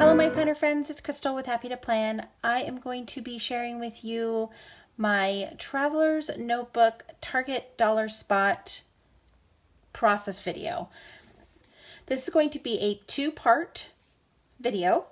Hello my planner friends, it's Crystal with Happy to Plan. I am going to be sharing with you my Traveler's Notebook Target Dollar Spot process video. This is going to be a two-part video.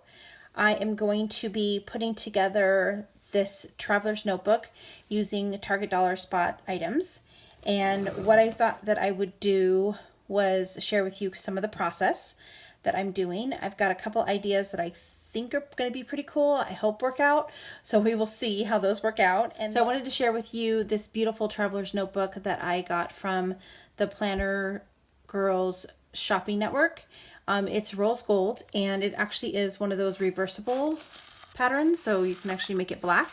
I am going to be putting together this Traveler's Notebook using Target Dollar Spot items. And what I thought that I would do was share with you some of the process that I'm doing. I've got a couple ideas that I think are going to be pretty cool. I hope work out. So we will see how those work out. And so I wanted to share with you this beautiful Traveler's Notebook that I got from the Planner Girls Shopping Network. It's rose gold, and it actually is one of those reversible patterns, so you can actually make it black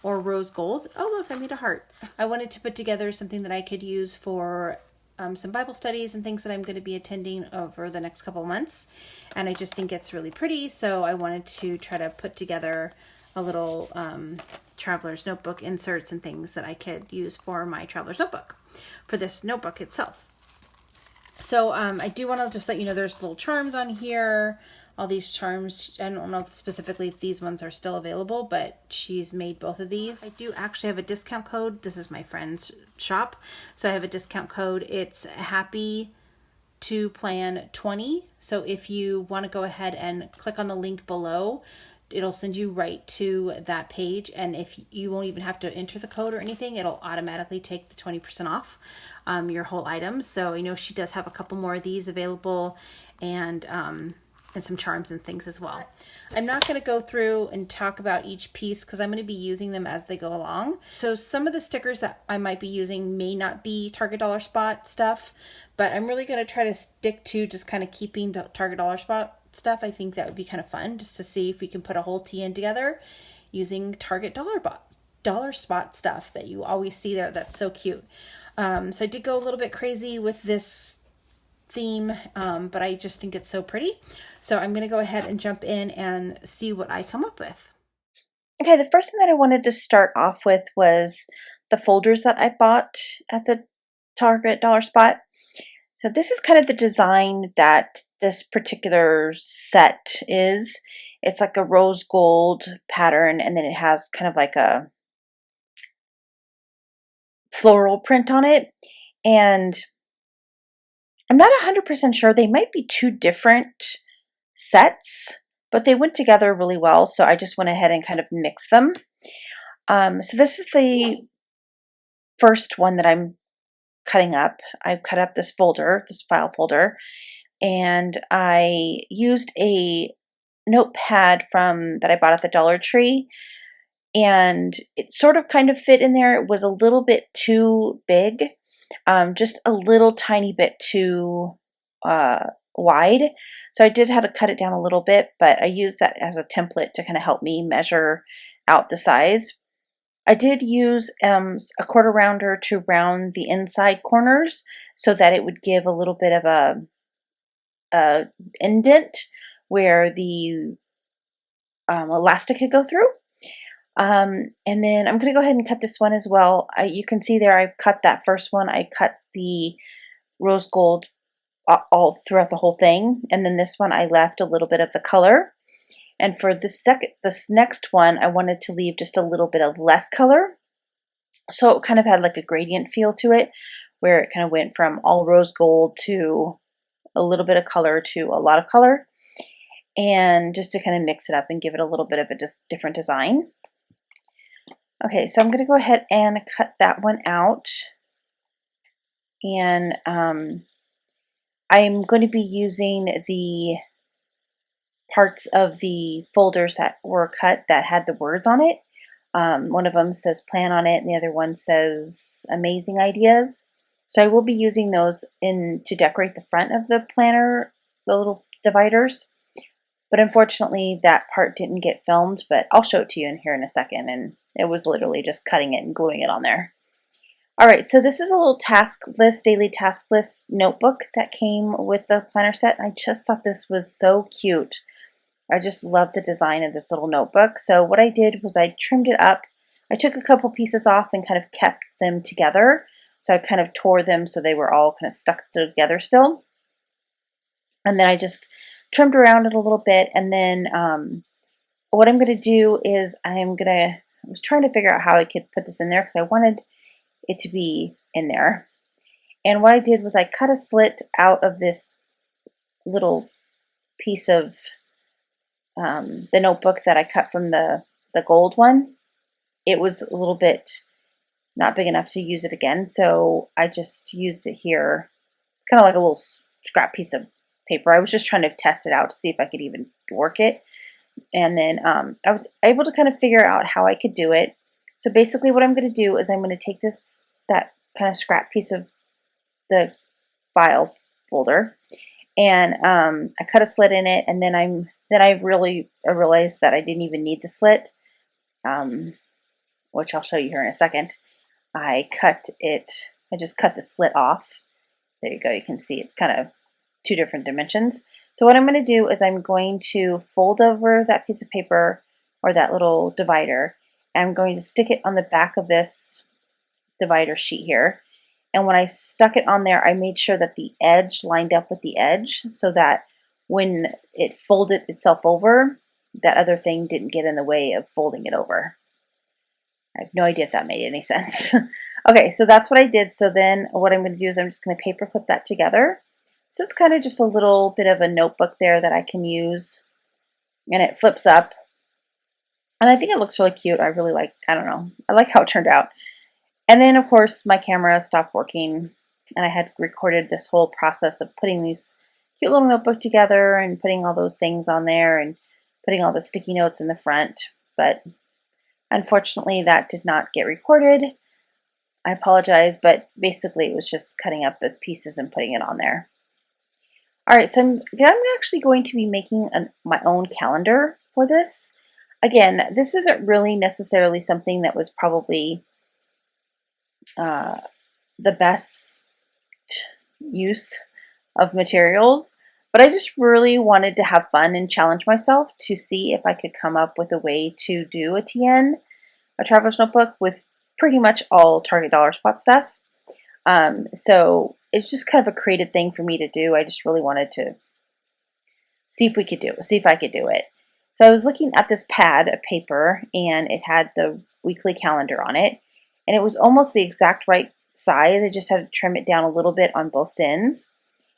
or rose gold. Oh look, I made a heart. I wanted to put together something that I could use for some Bible studies and things that I'm going to be attending over the next couple months, and I just think it's really pretty, so I wanted to try to put together a little Traveler's Notebook inserts and things that I could use for my Traveler's Notebook, for this notebook itself. So I do want to just let you know there's little charms on here. All these charms, I don't know specifically if these ones are still available, but she's made both of these. I do actually have a discount code. This is my friend's shop, so I have a discount code. It's Happy to Plan 20. So if you want to go ahead and click on the link below, it'll send you right to that page, and if you won't even have to enter the code or anything, it'll automatically take the 20% off your whole item. So I know she does have a couple more of these available, and some charms and things as well. I'm not going to go through and talk about each piece because I'm going to be using them as they go along. So some of the stickers that I might be using may not be Target Dollar Spot stuff, but I'm really going to try to stick to just kind of keeping the Target Dollar Spot stuff. I think that would be kind of fun just to see if we can put a whole TN together using Target Dollar Spot stuff that you always see there. That's so cute. So I did go a little bit crazy with this theme, but I just think it's so pretty. So I'm going to go ahead and jump in and see what I come up with. Okay, the first thing that I wanted to start off with was the folders that I bought at the Target Dollar Spot. So this is kind of the design that this particular set is. It's like a rose gold pattern, and then it has kind of like a floral print on it. And I'm not 100% sure. They might be two different sets, but they went together really well, so I just went ahead and kind of mixed them. So this is the first one that I'm cutting up. I've cut up this folder, this file folder, and I used a notepad that I bought at the Dollar Tree, and it sort of kind of fit in there. It was a little bit too big, just a little tiny bit too wide. So I did have to cut it down a little bit, but I used that as a template to kind of help me measure out the size. I did use a quarter rounder to round the inside corners so that it would give a little bit of a indent where the elastic could go through. And then I'm going to go ahead and cut this one as well. You can see there I've cut that first one. I cut the rose gold all throughout the whole thing, and then this one I left a little bit of the color. And for this next one, I wanted to leave just a little bit of less color, so it kind of had like a gradient feel to it, where it kind of went from all rose gold to a little bit of color to a lot of color, and just to kind of mix it up and give it a little bit of a different design. Okay, so I'm going to go ahead and cut that one out, and I'm going to be using the parts of the folders that were cut that had the words on it. One of them says plan on it, and the other one says amazing ideas. So I will be using those to decorate the front of the planner, the little dividers. But unfortunately, that part didn't get filmed, but I'll show it to you in here in a second, and it was literally just cutting it and gluing it on there. Alright, so this is a little daily task list notebook that came with the planner set. I just thought this was so cute. I just love the design of this little notebook. So what I did was I trimmed it up. I took a couple pieces off and kind of kept them together. So I kind of tore them so they were all kind of stuck together still. And then I just trimmed around it a little bit, and then what I'm going to do is I was trying to figure out how I could put this in there because I wanted it to be in there. And what I did was I cut a slit out of this little piece of the notebook that I cut from the gold one. It was a little bit not big enough to use it again, so I just used it here. It's kind of like a little scrap piece of paper. I was just trying to test it out to see if I could even work it. And then I was able to kind of figure out how I could do it. So basically what I'm going to do is I'm going to take that kind of scrap piece of the file folder, and I cut a slit in it, and then I realized that I didn't even need the slit, which I'll show you here in a second. I just cut the slit off. There you go, you can see it's kind of two different dimensions. So what I'm going to do is I'm going to fold over that piece of paper, or that little divider, and I'm going to stick it on the back of this divider sheet here. And when I stuck it on there, I made sure that the edge lined up with the edge so that when it folded itself over, that other thing didn't get in the way of folding it over. I have no idea if that made any sense. Okay, so that's what I did. So then what I'm going to do is I'm just going to paper clip that together. So it's kind of just a little bit of a notebook there that I can use. And it flips up. And I think it looks really cute. I don't know, I like how it turned out. And then, of course, my camera stopped working, and I had recorded this whole process of putting these cute little notebook together and putting all those things on there and putting all the sticky notes in the front. But unfortunately, that did not get recorded. I apologize, but basically it was just cutting up the pieces and putting it on there. All right, so I'm actually going to be making my own calendar for this. Again, this isn't really necessarily something that was probably the best use of materials, but I just really wanted to have fun and challenge myself to see if I could come up with a way to do a TN, a traveler's notebook, with pretty much all Target Dollar Spot stuff. So it's just kind of a creative thing for me to do. I just really wanted to see if I could do it. So I was looking at this pad of paper, and it had the weekly calendar on it, and it was almost the exact right size. I just had to trim it down a little bit on both ends.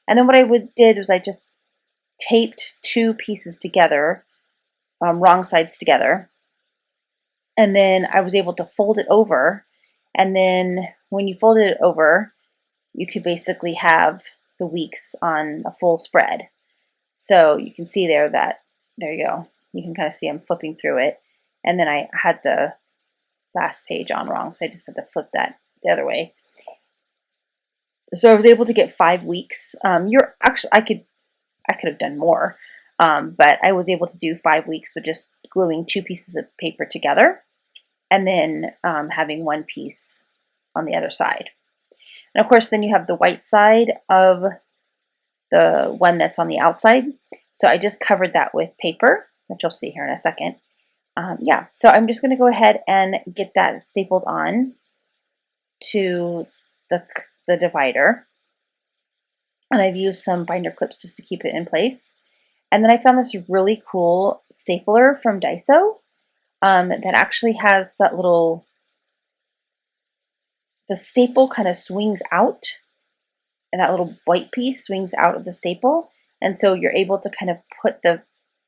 And then what I did was I just taped two pieces together, wrong sides together, and then I was able to fold it over. And then when you folded it over, you could basically have the weeks on a full spread. So you can see there you go. You can kind of see I'm flipping through it. And then I had the last page on wrong, so I just had to flip that the other way. So I was able to get 5 weeks. I could have done more, but I was able to do 5 weeks with just gluing two pieces of paper together, and then having one piece on the other side. And of course, then you have the white side of the one that's on the outside. So I just covered that with paper, which you'll see here in a second. Yeah, so I'm just going to go ahead and get that stapled on to the divider. And I've used some binder clips just to keep it in place. And then I found this really cool stapler from Daiso that actually has that the staple kind of swings out, and that little white piece swings out of the staple. And so you're able to kind of put the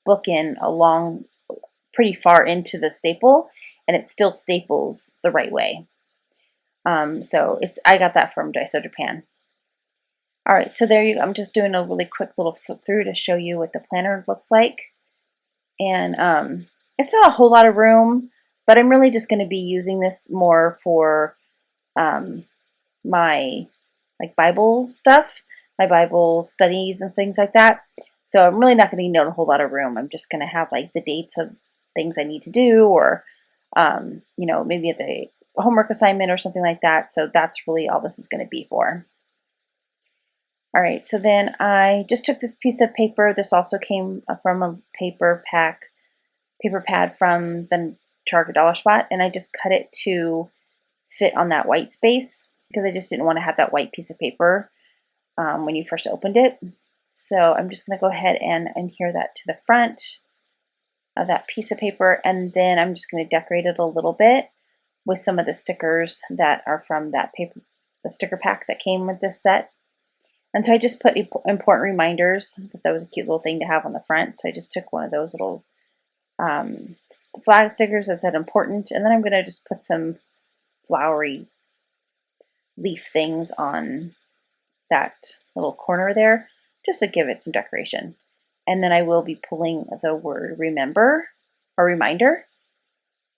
book in along pretty far into the staple, and it still staples the right way. So I got that from Daiso Japan. All right, so there you go. I'm just doing a really quick little flip through to show you what the planner looks like. And it's not a whole lot of room, but I'm really just going to be using this more for my Bible stuff, my Bible studies and things like that. So I'm really not going to need a whole lot of room. I'm just going to have the dates of things I need to do, or maybe the homework assignment or something like that. So that's really all this is going to be for. All right, so then I just took this piece of paper. This also came from a paper pad from the Target Dollar Spot, and I just cut it to fit on that white space because I just didn't want to have that white piece of paper when you first opened it. So I'm just going to go ahead and adhere that to the front of that piece of paper, and then I'm just going to decorate it a little bit with some of the stickers that are from that paper, the sticker pack that came with this set. And so I just put important reminders. That was a cute little thing to have on the front. So I just took one of those little flag stickers that said important, and then I'm going to just put some flowery leaf things on that little corner there, just to give it some decoration. And then I will be pulling the word remember or reminder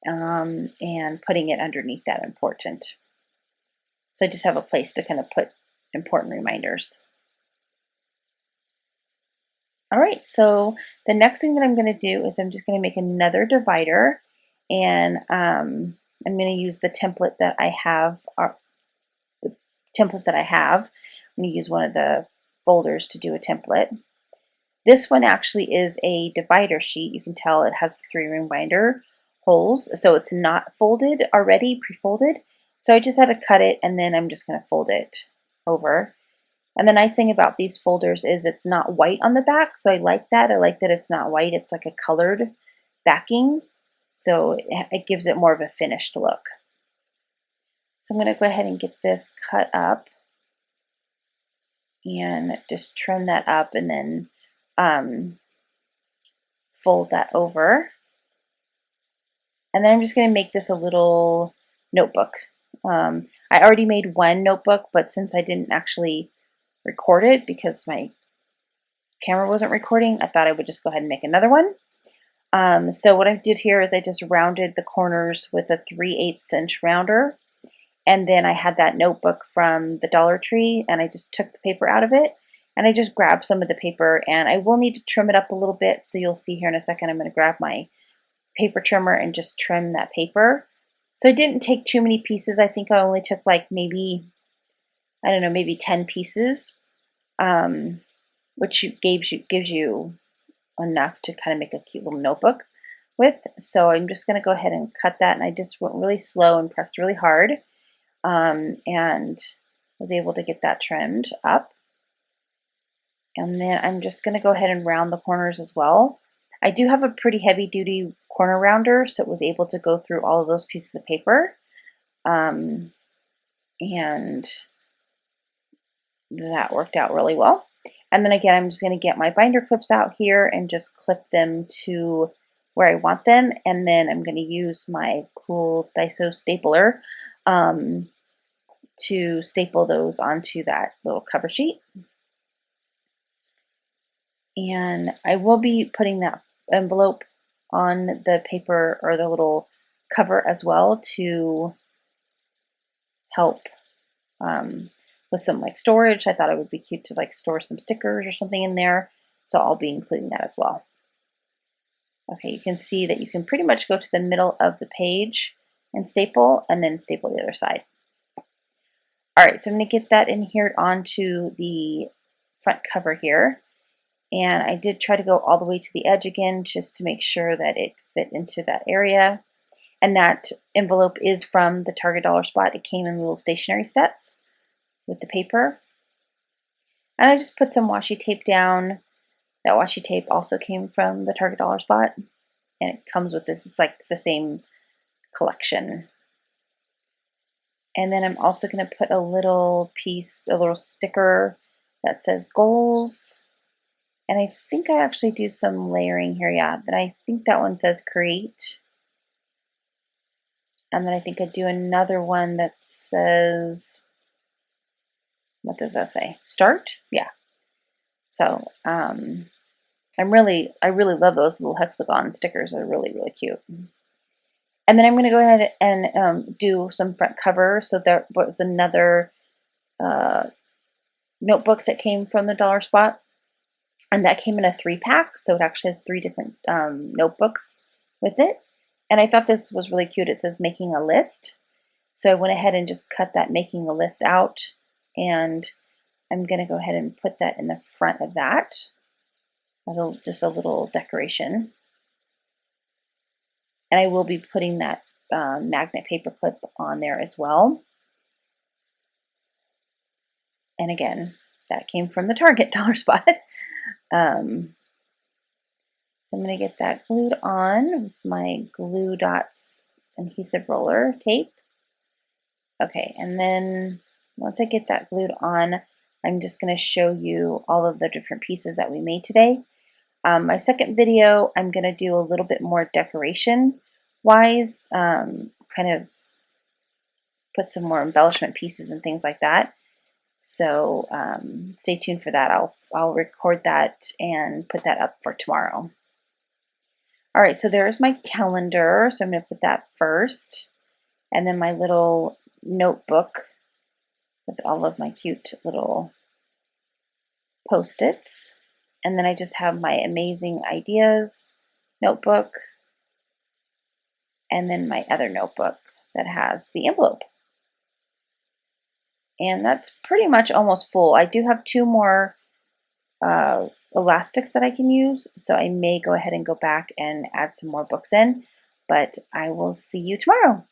and putting it underneath that important. So I just have a place to kind of put important reminders. All right, so the next thing that I'm going to do is I'm just going to make another divider, and I'm going to use the template that I have. I'm going to use one of the folders to do a template. This one actually is a divider sheet. You can tell it has the 3 reminder holes, so it's not folded already, pre-folded. So I just had to cut it, and then I'm just going to fold it over. And the nice thing about these folders is it's not white on the back, so I like that. I like that it's not white, it's like a colored backing, so it gives it more of a finished look. So I'm going to go ahead and get this cut up and just trim that up, and then fold that over. And then I'm just going to make this a little notebook. I already made one notebook, but since I didn't actually record it because my camera wasn't recording, I thought I would just go ahead and make another one. So what I did here is I just rounded the corners with a 3/8 inch rounder, and then I had that notebook from the Dollar Tree, and I just took the paper out of it, and I just grabbed some of the paper, and I will need to trim it up a little bit, so you'll see here in a second I'm going to grab my paper trimmer and just trim that paper. So I didn't take too many pieces. I think I only took like maybe, I don't know, maybe 10 pieces, which gives you enough to kind of make a cute little notebook with. So I'm just going to go ahead and cut that, and I just went really slow and pressed really hard, and was able to get that trimmed up. And then I'm just going to go ahead and round the corners as well. I do have a pretty heavy duty corner rounder, so it was able to go through all of those pieces of paper. And that worked out really well. And then again, I'm just going to get my binder clips out here and just clip them to where I want them. And then I'm going to use my cool Daiso stapler to staple those onto that little cover sheet. And I will be putting that envelope on the paper or the little cover as well to help with some like storage. I thought it would be cute to like store some stickers or something in there, so I'll be including that as well. Okay, you can see that you can pretty much go to the middle of the page and staple, and then staple the other side. All right, so I'm going to get that adhered onto the front cover here. And I did try to go all the way to the edge again, just to make sure that it fit into that area. And that envelope is from the Target Dollar Spot. It came in little stationery sets with the paper. And I just put some washi tape down. That washi tape also came from the Target Dollar Spot. And it comes with this. It's like the same collection. And then I'm also going to put a little piece, a little sticker that says goals. And I think I actually do some layering here, yeah. But I think that one says create. And then I think I do another one that says, what does that say? Start? Yeah. So I really love those little hexagon stickers. They're really, really cute. And then I'm going to go ahead and do some front cover. So there was another notebook that came from the Dollar Spot. And that came in a 3-pack, so it actually has 3 different notebooks with it. And I thought this was really cute. It says making a list. So I went ahead and just cut that making a list out. And I'm going to go ahead and put that in the front of that as just a little decoration. And I will be putting that magnet paper clip on there as well. And again, that came from the Target Dollar Spot. I'm going to get that glued on with my Glue Dots adhesive roller tape. Okay, and then once I get that glued on, I'm just going to show you all of the different pieces that we made today. My second video, I'm going to do a little bit more decoration wise, kind of put some more embellishment pieces and things like that. So stay tuned for that. I'll record that and put that up for tomorrow. All right, so there's my calendar. So I'm going to put that first, and then my little notebook with all of my cute little Post-its. And then I just have my amazing ideas notebook, and then my other notebook that has the envelope. And that's pretty much almost full. I do have 2 more elastics that I can use, so I may go ahead and go back and add some more books in, but I will see you tomorrow.